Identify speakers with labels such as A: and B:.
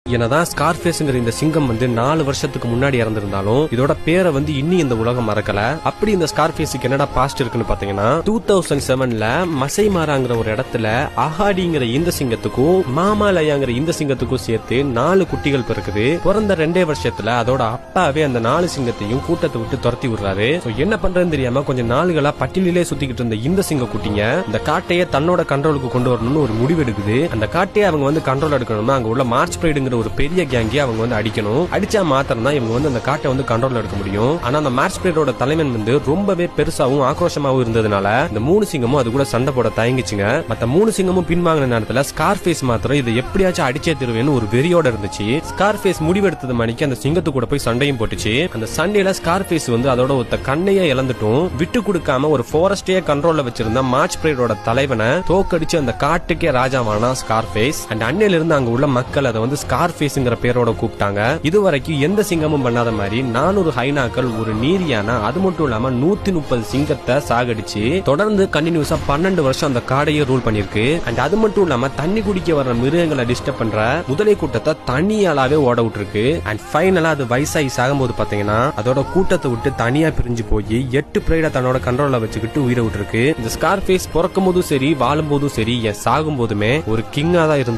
A: என்னதான் ஸ்கார்ஃபேஸ்ங்கிற இந்த சிங்கம் 4 வருஷத்துக்கு முன்னாடி இறந்திருந்தாலும் இதோட பேரை இன்னி இந்த உலகம் மறக்கல. அப்படி இந்த ஸ்கார்ஃபேஸுக்கு என்னடா பாஸ்ட் இருக்குன்னு பாத்தீங்கன்னா 2007ல மசைமாராங்கிற ஒரு இடத்துல அஹாடிங்கிற இந்த சிங்கத்துக்கும் மாமாலயாங்கிற இந்த சிங்கத்துக்கும் சேர்த்து 4 குட்டிகள் பிறக்குது. பிறந்த 2 வருஷத்துல அதோட அப்பாவே அந்த 4 சிங்கத்தையும் கூட்டத்தை விட்டு துரத்தி விடுறாரு. என்ன பண்றதுன்னு தெரியாம கொஞ்சம் நாளுகளா பட்டியலிலே சுத்திக்கிட்டு இருந்த இந்த சிங்க குட்டிங்க இந்த காட்டையே தன்னோட கண்ட்ரோலுக்கு கொண்டு வரணும்னு ஒரு முடிவு எடுக்குது. அந்த காட்டையே அவங்க கண்ட்ரோல் எடுக்கணும்னா அங்க உள்ள மார்ச் பிரைடுங்கிற ஒரு பெரிய கேங்கை அவங்க அடிக்கணும். அடிச்சா மாத்திரம் தான் இவங்க அந்த காட்டை கண்ட்ரோல் எடுக்க முடியும். ஆனா அந்த மார்ச் பிரைடோட தலைவன் ரொம்பவே பெருசாவும் ஆக்ரோஷமாவும் இருந்ததுனால இந்த 3 சிங்கமும் அது கூட சண்டை போட தயங்கிச்சுங்க. மத்த 3 சிங்கமும் பின்வாங்கின நேரத்துல ஸ்கார்ஃபேஸ் மாத்திரம் இதை எப்படியாச்சும் அடிச்சே தருவேன்னு ஒரு வெறியோட இருந்துச்சு. ஸ்கார்ஃபேஸ் முடிவெடுத்தது மணிக்கு அந்த சிங்கத்து கூட போய் சண்டையும் போட்டுச்சு. அந்த சண்டையில ஸ்கார்ஃபேஸ் அதோட ஒத்த கண்ணையே இழந்துட்டும் விட்டு கொடுக்காம ஒரு ஃபாரஸ்டே கண்ட்ரோல்ல வச்சிருந்த மார்ச் பிரைடோட தலைவனை தோக்கடிச்சு அந்த காட்டுக்கே ராஜாவானா ஸ்கார்ஃபேஸ். அண்ட் அன்னையில இருந்து அங்க உள்ள மக்கள் அதை ஸ்கார்ஃபேஸ்ங்கிற பேரோட கூப்பிட்டாங்க. இதுவரைக்கும் எந்த சிங்கமும் பண்ணாத மாதிரி 400 ஹைனாக்கள், ஒரு நீரியானா, அது மட்டும் இல்லாம 130 சிங்கத்தை சாகடிச்சு தொடர்ந்து கண்டினியூஸா 12 வருஷம் அந்த காடையே ரூல் பண்ணிருக்கு. அண்ட் அது மட்டும் இல்லாம தண்ணி குடிக்க வர்ற மிருகங்களை டிஸ்டர்ப் பண்ற முதலை கூட்டத்தை தனியாலாவே ஓட விட்டுருக்கு. அண்ட் ஃபைனலா அது வயசாகி சாகும்போது பாத்தீங்கன்னா அதோட கூட்டத்தை விட்டு தனியா பிரிஞ்சு போய் 8 பிரைட தன்னோட கண்ட்ரோல்ல வச்சுக்கிட்டு உயிரை விட்டுருக்கு. இந்த ஸ்கார்ஃபேஸ் பிறக்கும் போதும் சரி வாழும் போதும் சரி சாகும் போதுமே ஒரு கிங்கா தான் இருந்து